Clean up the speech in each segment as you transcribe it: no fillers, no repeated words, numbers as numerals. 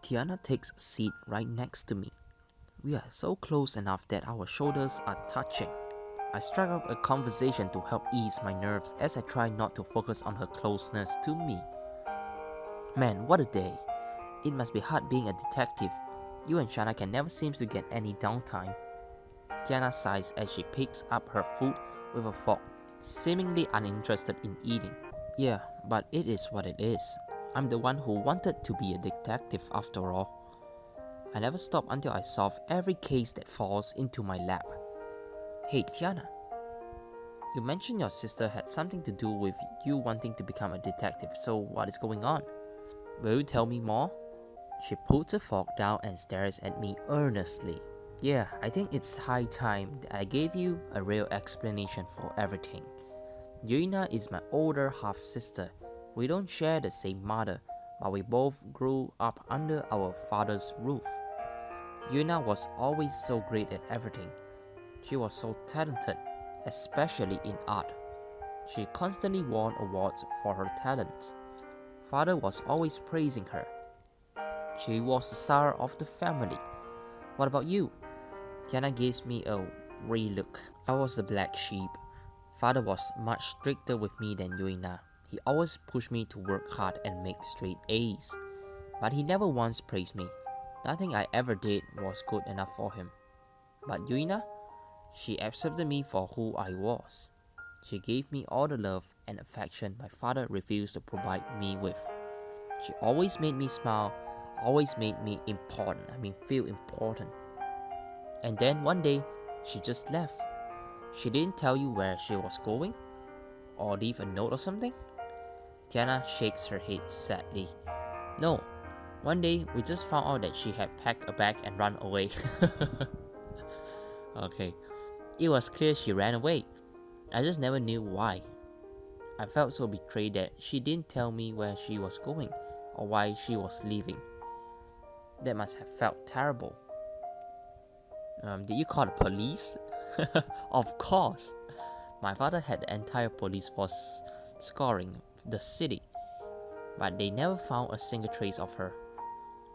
Tiana takes a seat right next to me. We are so close enough that our shoulders are touching. I strike up a conversation to help ease my nerves as I try not to focus on her closeness to me. Man, what a day. It must be hard being a detective. You and Shana can never seem to get any downtime. Tiana sighs as she picks up her food with a fork, seemingly uninterested in eating. Yeah, but it is what it is. I'm the one who wanted to be a detective after all. I never stop until I solve every case that falls into my lap. Hey Tiana, you mentioned your sister had something to do with you wanting to become a detective, so what is going on? Will you tell me more? She puts a fork down and stares at me earnestly. Yeah, I think it's high time that I gave you a real explanation for everything. Yuina is my older half-sister. We don't share the same mother, but we both grew up under our father's roof. Yuina was always so great at everything. She was so talented, especially in art. She constantly won awards for her talents. Father was always praising her. She was the star of the family. What about you? Tiana gives me a weary look. I was the black sheep. Father was much stricter with me than Yuina. He always pushed me to work hard and make straight A's. But he never once praised me. Nothing I ever did was good enough for him. But Yuina, she accepted me for who I was. She gave me all the love and affection my father refused to provide me with. She always made me smile, always made me feel important. And then one day, she just left. She didn't tell you where she was going? Or leave a note or something? Tiana shakes her head sadly. No, one day we just found out that she had packed a bag and run away. Okay, it was clear she ran away. I just never knew why. I felt so betrayed that she didn't tell me where she was going or why she was leaving. That must have felt terrible. Did you call the police? Of course. My father had the entire police force scouring the city, but they never found a single trace of her.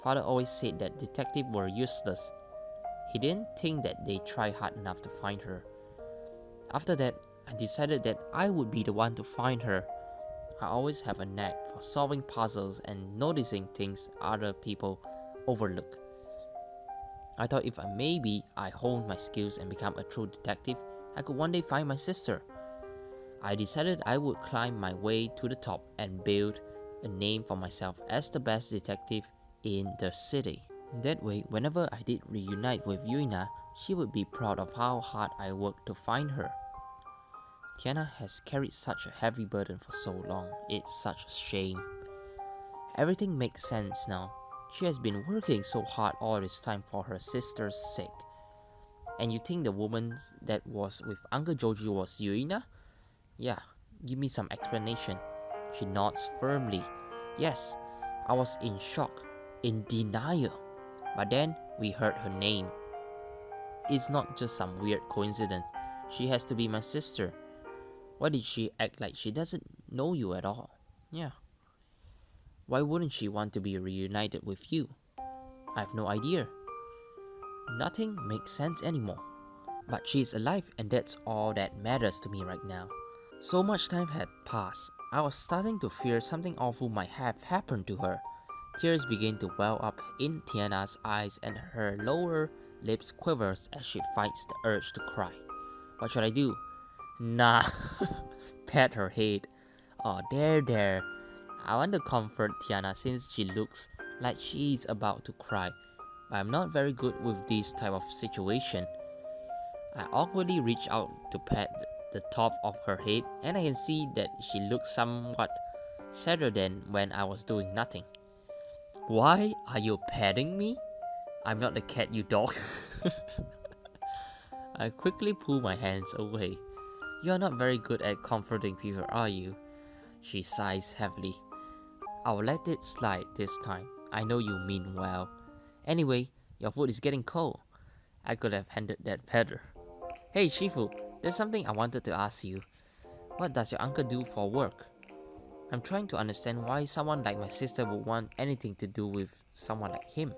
Father always said that detectives were useless. He didn't think that they tried hard enough to find her. After that, I decided that I would be the one to find her. I always have a knack for solving puzzles and noticing things other people overlook. I thought if I honed my skills and become a true detective, I could one day find my sister. I decided I would climb my way to the top and build a name for myself as the best detective in the city. That way, whenever I did reunite with Yuina, she would be proud of how hard I worked to find her. Tiana has carried such a heavy burden for so long. It's such a shame. Everything makes sense now. She has been working so hard all this time for her sister's sake. And you think the woman that was with Uncle Joji was Yuina? Yeah, give me some explanation. She nods firmly. Yes, I was in shock, in denial. But then we heard her name. It's not just some weird coincidence. She has to be my sister. Why did she act like she doesn't know you at all? Yeah. Why wouldn't she want to be reunited with you? I have no idea. Nothing makes sense anymore. But she's alive and that's all that matters to me right now. So much time had passed. I was starting to fear something awful might have happened to her. Tears began to well up in Tiana's eyes and her lower lips quivers as she fights the urge to cry. What should I do? Nah. Pat her head. Oh, there. I want to comfort Tiana since she looks like she's about to cry. But I'm not very good with this type of situation. I awkwardly reach out to pat the top of her head and I can see that she looks somewhat sadder than when I was doing nothing. Why are you patting me? I'm not the cat, you dog. I quickly pull my hands away. You're not very good at comforting people, are you? She sighs heavily. I'll let it slide this time. I know you mean well. Anyway, your food is getting cold. I could have handled that better. Hey Shifu, there's something I wanted to ask you. What does your uncle do for work? I'm trying to understand why someone like my sister would want anything to do with someone like him.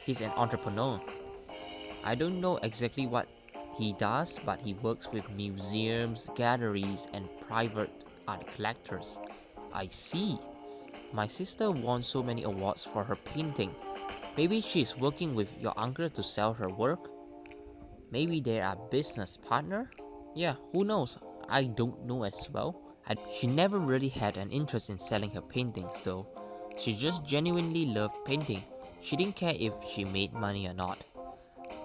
He's an entrepreneur. I don't know exactly what he does, but he works with museums, galleries, and private art collectors. I see. My sister won so many awards for her painting. Maybe she's working with your uncle to sell her work? Maybe they are business partner? Yeah, who knows? I don't know as well. She never really had an interest in selling her paintings though. She just genuinely loved painting. She didn't care if she made money or not.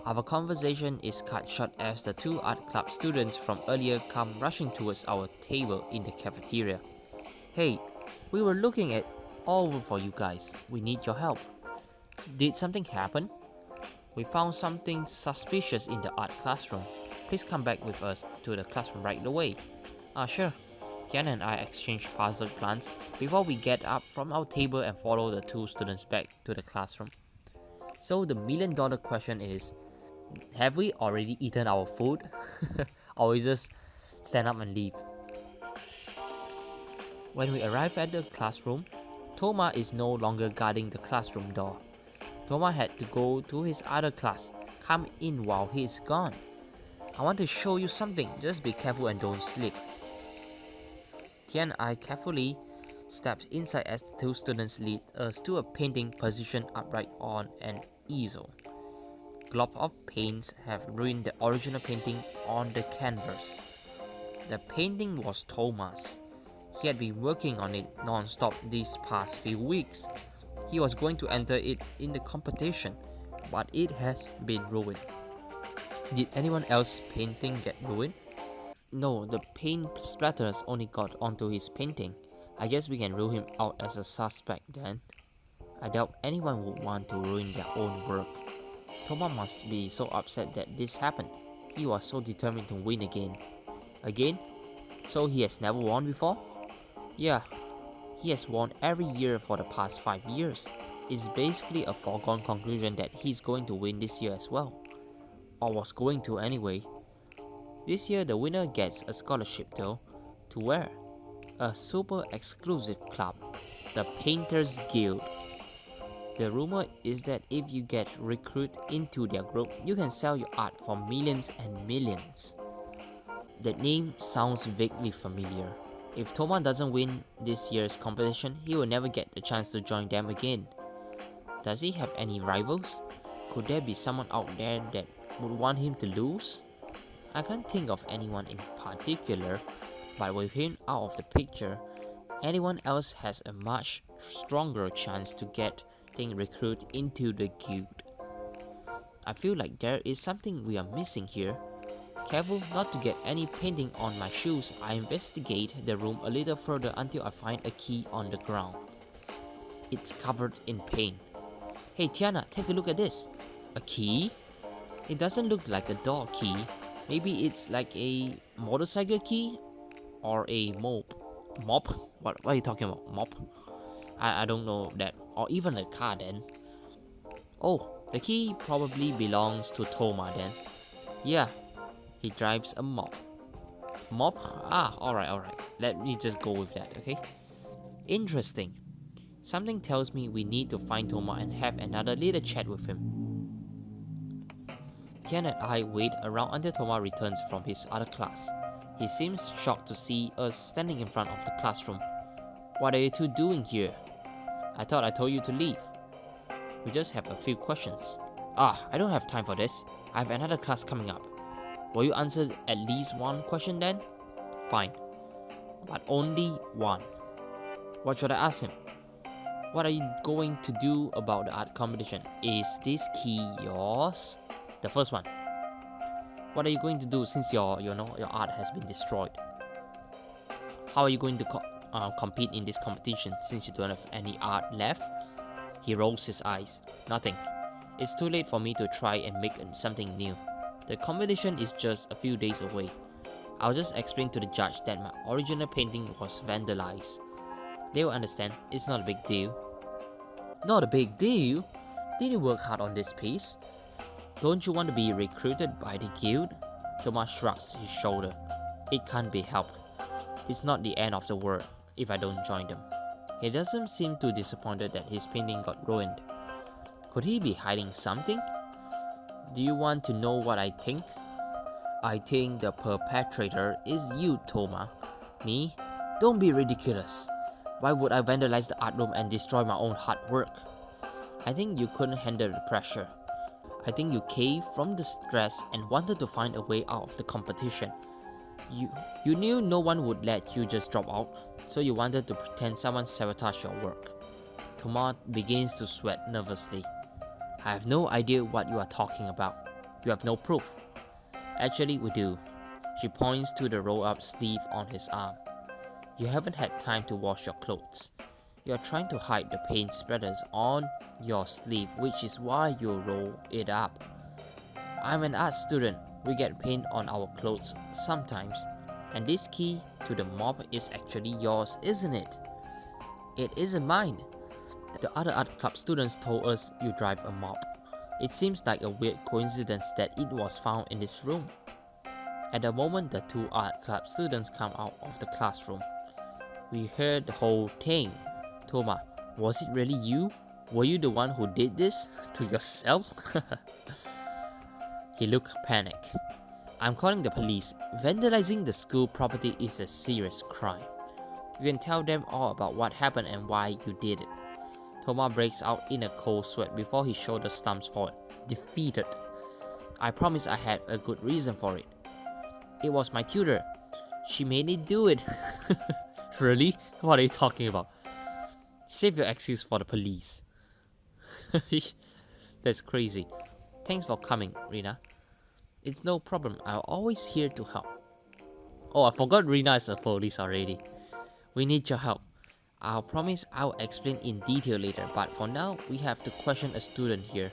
Our conversation is cut short as the two art club students from earlier come rushing towards our table in the cafeteria. Hey, we were looking at all over for you guys. We need your help. Did something happen? We found something suspicious in the art classroom. Please come back with us to the classroom right away. Sure. Tian and I exchange puzzled glance before we get up from our table and follow the two students back to the classroom. So the $1,000,000 question is, have we already eaten our food? Or we just stand up and leave? When we arrive at the classroom, Toma is no longer guarding the classroom door. Toma had to go to his other class. Come in while he is gone. I want to show you something. Just be careful and don't slip. Tian and I carefully steps inside as the two students lead us to a painting positioned upright on an easel. Globs of paints have ruined the original painting on the canvas. The painting was Toma's. He had been working on it non-stop these past few weeks. He was going to enter it in the competition, but it has been ruined. Did anyone else's painting get ruined? No, the paint splatters only got onto his painting. I guess we can rule him out as a suspect then. I doubt anyone would want to ruin their own work. Toma must be so upset that this happened. He was so determined to win again. Again? So he has never won before? Yeah, he has won every year for the past 5 years. It's basically a foregone conclusion that he's going to win this year as well. Or was going to anyway. This year the winner gets a scholarship though. To where? A super exclusive club, the Painters Guild. The rumor is that if you get recruited into their group, you can sell your art for millions and millions. That name sounds vaguely familiar. If Toma doesn't win this year's competition, he will never get the chance to join them again. Does he have any rivals? Could there be someone out there that would want him to lose? I can't think of anyone in particular, but with him out of the picture, anyone else has a much stronger chance to get recruited into the guild. I feel like there is something we are missing here. Careful not to get any painting on my shoes, I investigate the room a little further until I find a key on the ground. It's covered in paint. Hey Tiana, take a look at this. A key? It doesn't look like a door key. Maybe it's like a motorcycle key? Or a mop? Mop? What are you talking about? Mop? I don't know that. Or even a car then. Oh, the key probably belongs to Toma then. Yeah, he drives a mop. Mop? Alright. Let me just go with that, okay? Interesting. Something tells me we need to find Toma and have another little chat with him. Tian and I wait around until Toma returns from his other class. He seems shocked to see us standing in front of the classroom. What are you two doing here? I thought I told you to leave. We just have a few questions. I don't have time for this. I have another class coming up. Will you answer at least one question then? Fine. But only one. What should I ask him? What are you going to do about the art competition? Is this key yours? The first one. What are you going to do since your art has been destroyed? How are you going to compete in this competition since you don't have any art left? He rolls his eyes. Nothing. It's too late for me to try and make something new. The competition is just a few days away. I'll just explain to the judge that my original painting was vandalized. They will understand. It's not a big deal. Not a big deal? Did you work hard on this piece? Don't you want to be recruited by the guild? Thomas shrugs his shoulder. It can't be helped. It's not the end of the world. if I don't join them. He doesn't seem too disappointed that his painting got ruined. Could he be hiding something? Do you want to know what I think? I think the perpetrator is you, Toma. Me? Don't be ridiculous. Why would I vandalize the art room and destroy my own hard work? I think you couldn't handle the pressure. I think you caved from the stress and wanted to find a way out of the competition. You knew no one would let you just drop out, so you wanted to pretend someone sabotaged your work. Toma begins to sweat nervously. I have no idea what you are talking about. You have no proof. Actually, we do. She points to the roll-up sleeve on his arm. You haven't had time to wash your clothes. You are trying to hide the paint splatters on your sleeve, which is why you roll it up. I'm an art student. We get paint on our clothes sometimes. And this key to the mop is actually yours, isn't it? It isn't mine. The other art club students told us you drive a mop. It seems like a weird coincidence that it was found in this room. At the moment the two art club students come out of the classroom, we heard the whole thing. Toma, was it really you? Were you the one who did this to yourself? He looked panicked. I'm calling the police. Vandalizing the school property is a serious crime. You can tell them all about what happened and why you did it. Toma breaks out in a cold sweat before his shoulder slumps forward, defeated. I promise I had a good reason for it. It was my tutor. She made me do it. Really? What are you talking about? Save your excuse for the police. That's crazy. Thanks for coming, Rina. It's no problem. I'm always here to help. Oh, I forgot Rina is a police already. We need your help. I'll promise I'll explain in detail later, but for now, we have to question a student here.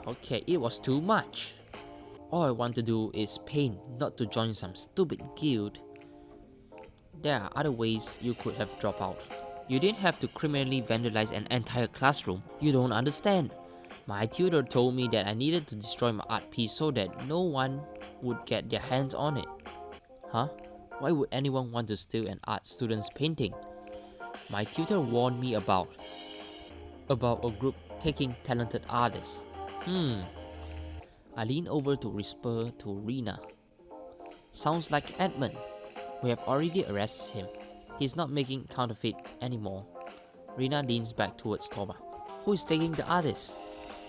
Okay, it was too much. All I want to do is paint, not to join some stupid guild. There are other ways you could have dropped out. You didn't have to criminally vandalize an entire classroom. You don't understand. My tutor told me that I needed to destroy my art piece so that no one would get their hands on it. Huh? Why would anyone want to steal an art student's painting? My tutor warned me about a group taking talented artists. I lean over to whisper to Rina. Sounds like Edmund. We have already arrested him. He's not making counterfeit anymore. Rina leans back towards Toma. Who is taking the artist?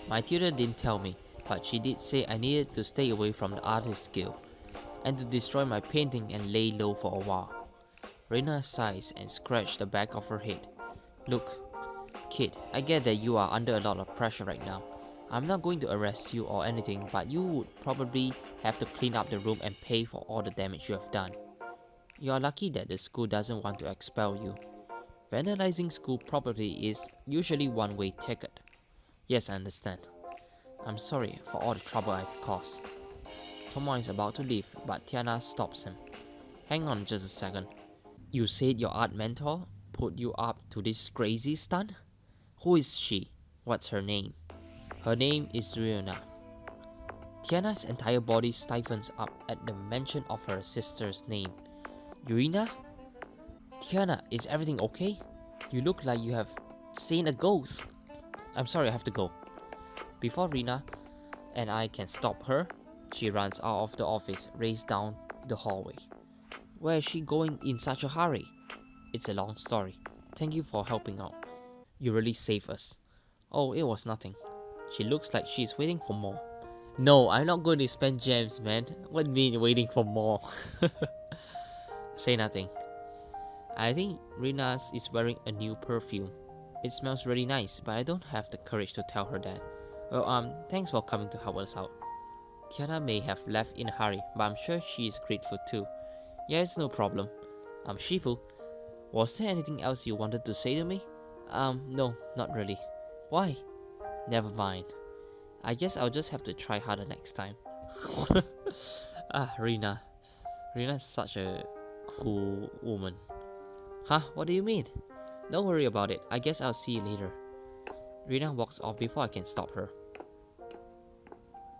My tutor didn't tell me, but she did say I needed to stay away from the artist's guild and to destroy my painting and lay low for a while. Rina sighs and scratched the back of her head. Look, kid, I get that you are under a lot of pressure right now. I'm not going to arrest you or anything, but you would probably have to clean up the room and pay for all the damage you have done. You are lucky that the school doesn't want to expel you. Vandalizing school property is usually one-way ticket. Yes, I understand. I'm sorry for all the trouble I've caused. Toma is about to leave, but Tiana stops him. Hang on just a second. You said your art mentor put you up to this crazy stunt? Who is she? What's her name? Her name is Yuina. Tiana's entire body stifles up at the mention of her sister's name. Yuina? Tiana, is everything okay? You look like you have seen a ghost. I'm sorry, I have to go. Before Rina and I can stop her, she runs out of the office, races down the hallway. Where is she going in such a hurry? It's a long story. Thank you for helping out. You really saved us. Oh, it was nothing. She looks like she's waiting for more. No, I'm not going to spend gems, man. What do you mean waiting for more? Say nothing. I think Rina's is wearing a new perfume. It smells really nice, but I don't have the courage to tell her that. Well, thanks for coming to help us out. Tiana may have left in a hurry, but I'm sure she is grateful too. Yeah, it's no problem. Shifu, was there anything else you wanted to say to me? No, not really. Why? Never mind. I guess I'll just have to try harder next time. Rina. Rina's such a cool woman. Huh? What do you mean? Don't worry about it. I guess I'll see you later. Rina walks off before I can stop her.